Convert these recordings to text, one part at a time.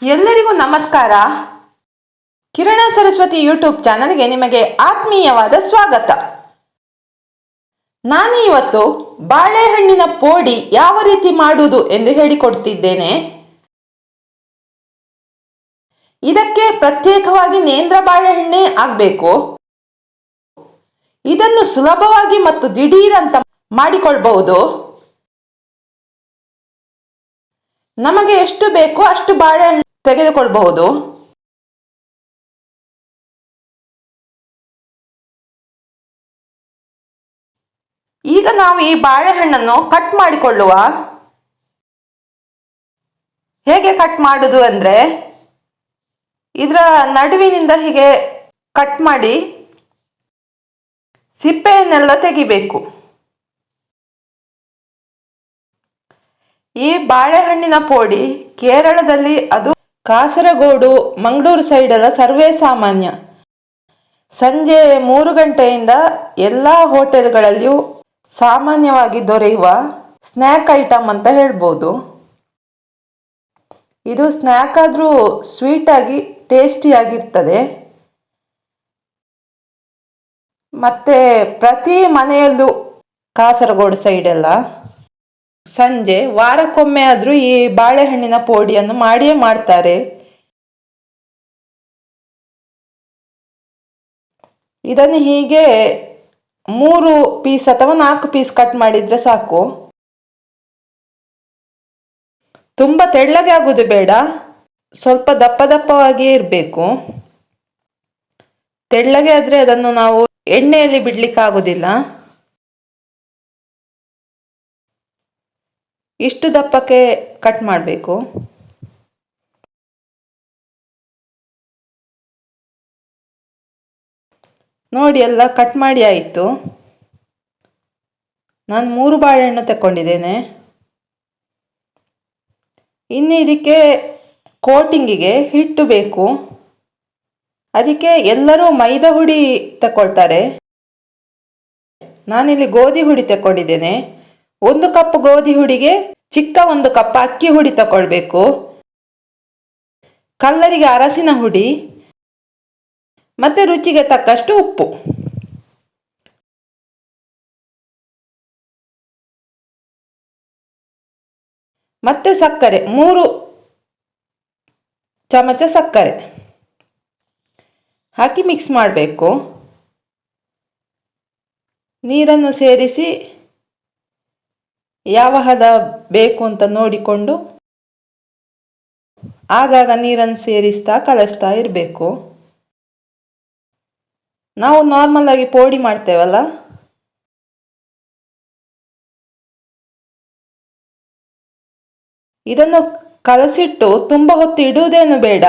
ಎಲ್ಲರಿಗೂ ನಮಸ್ಕಾರ. ಕಿರಣ ಸರಸ್ವತಿ ಯೂಟ್ಯೂಬ್ ಚಾನಲ್ಗೆ ನಿಮಗೆ ಆತ್ಮೀಯವಾದ ಸ್ವಾಗತ. ನಾನು ಇವತ್ತು ಬಾಳೆಹಣ್ಣಿನ ಪೋಡಿ ಯಾವ ರೀತಿ ಮಾಡುವುದು ಎಂದು ಹೇಳಿಕೊಡ್ತಿದ್ದೇನೆ. ಇದಕ್ಕೆ ಪ್ರತ್ಯೇಕವಾಗಿ ನೇಂದ್ರ ಬಾಳೆಹಣ್ಣೆ ಆಗಬೇಕು. ಇದನ್ನು ಸುಲಭವಾಗಿ ಮತ್ತು ದಿಢೀರಂತ ಮಾಡಿಕೊಳ್ಳಬಹುದು. ನಮಗೆ ಎಷ್ಟು ಬೇಕೋ ಅಷ್ಟು ಬಾಳೆಹಣ್ಣು ತೆಗೆದುಕೊಳ್ಳಬಹುದು. ಈಗ ನಾವು ಈ ಬಾಳೆಹಣ್ಣನ್ನು ಕಟ್ ಮಾಡಿಕೊಳ್ಳುವ. ಹೇಗೆ ಕಟ್ ಮಾಡುವುದು ಅಂದರೆ, ಇದರ ನಡುವಿನಿಂದ ಹೀಗೆ ಕಟ್ ಮಾಡಿ ಸಿಪ್ಪೆಯನ್ನೆಲ್ಲ ತೆಗಿಬೇಕು. ಈ ಬಾಳೆಹಣ್ಣಿನ ಪೋಡಿ ಕೇರಳದಲ್ಲಿ, ಅದು ಕಾಸರಗೋಡು, ಮಂಗಳೂರು ಸೈಡೆಲ್ಲ ಸರ್ವೇ ಸಾಮಾನ್ಯ. ಸಂಜೆ 3 ಗಂಟೆಯಿಂದ ಎಲ್ಲ ಹೋಟೆಲ್ಗಳಲ್ಲಿಯೂ ಸಾಮಾನ್ಯವಾಗಿ ದೊರೆಯುವ ಸ್ನ್ಯಾಕ್ ಐಟಮ್ ಅಂತ ಹೇಳ್ಬೋದು. ಇದು ಸ್ನ್ಯಾಕ್ ಆದರೂ ಸ್ವೀಟಾಗಿ ಟೇಸ್ಟಿಯಾಗಿರ್ತದೆ. ಮತ್ತು ಪ್ರತಿ ಮನೆಯಲ್ಲೂ ಕಾಸರಗೋಡು ಸೈಡೆಲ್ಲ ಸಂಜೆ ವಾರಕ್ಕೊಮ್ಮೆ ಆದರೂ ಈ ಬಾಳೆಹಣ್ಣಿನ ಪೋಡಿಯನ್ನು ಮಾಡಿಯೇ ಮಾಡ್ತಾರೆ. ಇದನ್ನು ಹೀಗೆ 3 ಪೀಸ್ ಅಥವಾ 4 ಪೀಸ್ ಕಟ್ ಮಾಡಿದರೆ ಸಾಕು. ತುಂಬ ತೆಳ್ಳಗೆ ಆಗೋದು ಬೇಡ, ಸ್ವಲ್ಪ ದಪ್ಪ ದಪ್ಪವಾಗಿಯೇ ಇರಬೇಕು. ತೆಳ್ಳಗೆ ಆದರೆ ಅದನ್ನು ನಾವು ಎಣ್ಣೆಯಲ್ಲಿ ಬಿಡಲಿಕ್ಕೆ ಆಗೋದಿಲ್ಲ. ಇಷ್ಟು ದಪ್ಪಕ್ಕೆ ಕಟ್ ಮಾಡಬೇಕು. ನೋಡಿ, ಎಲ್ಲ ಕಟ್ ಮಾಡಿ ಆಯಿತು. ನಾನು 3 ಬಾಳೆಹಣ್ಣು ತಗೊಂಡಿದ್ದೇನೆ. ಇನ್ನು ಇದಕ್ಕೆ ಕೋಟಿಂಗಿಗೆ ಹಿಟ್ಟು ಬೇಕು. ಅದಕ್ಕೆ ಎಲ್ಲರೂ ಮೈದಾ ಹುಡಿ ತಗೊಳ್ತಾರೆ. ನಾನಿಲ್ಲಿ ಗೋಧಿ ಹುಡಿ ತಗೊಂಡಿದ್ದೇನೆ. 1 ಕಪ್ ಗೋಧಿ ಹುಡಿಗೆ ಚಿಕ್ಕ 1 ಕಪ್ ಅಕ್ಕಿ ಹುಡಿ ತಗೊಳ್ಬೇಕು. ಕಲ್ಲರಿಗೆ ಅರಸಿನ ಹುಡಿ ಮತ್ತು ರುಚಿಗೆ ತಕ್ಕಷ್ಟು ಉಪ್ಪು. ಮತ್ತು ಸಕ್ಕರೆ, 3 ಚಮಚ ಸಕ್ಕರೆ ಹಾಕಿ ಮಿಕ್ಸ್ ಮಾಡಬೇಕು. ನೀರನ್ನು ಸೇರಿಸಿ ಯಾವ ಹದ ಬೇಕು ಅಂತ ನೋಡಿಕೊಂಡು ಆಗಾಗ ನೀರನ್ನು ಸೇರಿಸ್ತಾ ಕಲಿಸ್ತಾ ಇರಬೇಕು. ನಾವು ನಾರ್ಮಲ್ ಆಗಿ ಪೋಡಿ ಮಾಡ್ತೇವಲ್ಲ, ಇದನ್ನು ಕಲಸಿಟ್ಟು ತುಂಬ ಹೊತ್ತು ಇಡುವುದೇನು ಬೇಡ.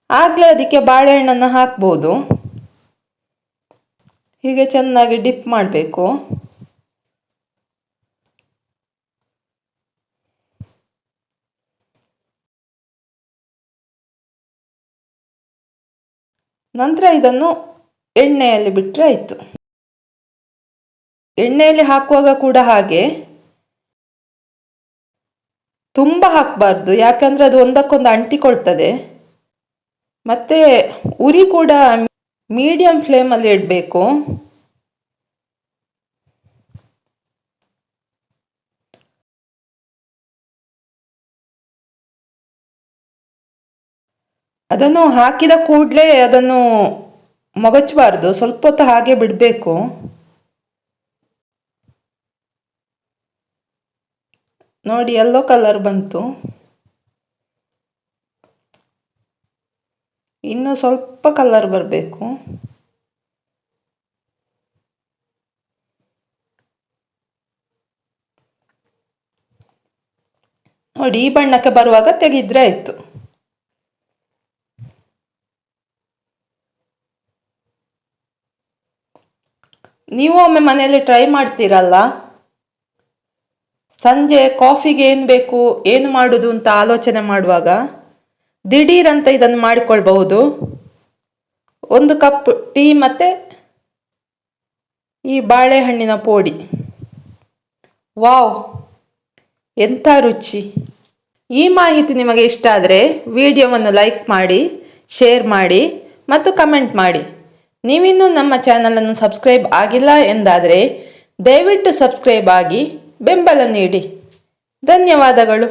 ಆಗಲೇ ಅದಕ್ಕೆ ಬಾಳೆಹಣ್ಣನ್ನು ಹಾಕ್ಬೋದು. ಹೀಗೆ ಚೆನ್ನಾಗಿ ಡಿಪ್ ಮಾಡಬೇಕು. ನಂತರ ಇದನ್ನು ಎಣ್ಣೆಯಲ್ಲಿ ಬಿಟ್ಟರೆ ಆಯಿತು. ಎಣ್ಣೆಯಲ್ಲಿ ಹಾಕುವಾಗ ಕೂಡ ಹಾಗೆ ತುಂಬ ಹಾಕಬಾರ್ದು, ಯಾಕಂದರೆ ಅದು ಒಂದಕ್ಕೊಂದು ಅಂಟಿಕೊಳ್ತದೆ. ಮತ್ತು ಉರಿ ಕೂಡ ಮೀಡಿಯಂ ಫ್ಲೇಮಲ್ಲಿ ಇಡಬೇಕು. ಅದನ್ನು ಹಾಕಿದ ಕೂಡಲೇ ಅದನ್ನು ಮೊಗಚಬಾರ್ದು, ಸ್ವಲ್ಪ ಹೊತ್ತು ಹಾಗೆ ಬಿಡಬೇಕು. ನೋಡಿ, ಯೆಲ್ಲೋ ಕಲರ್ ಬಂತು. ಇನ್ನು ಸ್ವಲ್ಪ ಕಲರ್ ಬರಬೇಕು. ನೋಡಿ, ಈ ಬಣ್ಣಕ್ಕೆ ಬರುವಾಗ ತೆಗೆದ್ರೆ ಆಯಿತು. ನೀವು ಒಮ್ಮೆ ಮನೆಯಲ್ಲಿ ಟ್ರೈ ಮಾಡ್ತೀರಲ್ಲ, ಸಂಜೆ ಕಾಫಿಗೆ ಏನು ಬೇಕು, ಏನು ಮಾಡೋದು ಅಂತ ಆಲೋಚನೆ ಮಾಡುವಾಗ ದಿಢೀರಂತ ಇದನ್ನು ಮಾಡಿಕೊಳ್ಬಹುದು. 1 ಕಪ್ ಟೀ ಮತ್ತು ಈ ಬಾಳೆಹಣ್ಣಿನ ಪೋಡಿ. ವಾವ್, ಎಂಥ ರುಚಿ! ಈ ಮಾಹಿತಿ ನಿಮಗೆ ಇಷ್ಟ ಆದರೆ ವಿಡಿಯೋವನ್ನು ಲೈಕ್ ಮಾಡಿ, ಶೇರ್ ಮಾಡಿ ಮತ್ತು ಕಮೆಂಟ್ ಮಾಡಿ. ನೀವಿನ್ನೂ ನಮ್ಮ ಚಾನಲನ್ನು ಸಬ್ಸ್ಕ್ರೈಬ್ ಆಗಿಲ್ಲ ಎಂದಾದರೆ ದಯವಿಟ್ಟು ಸಬ್ಸ್ಕ್ರೈಬ್ ಆಗಿ ಬೆಂಬಲ ನೀಡಿ. ಧನ್ಯವಾದಗಳು.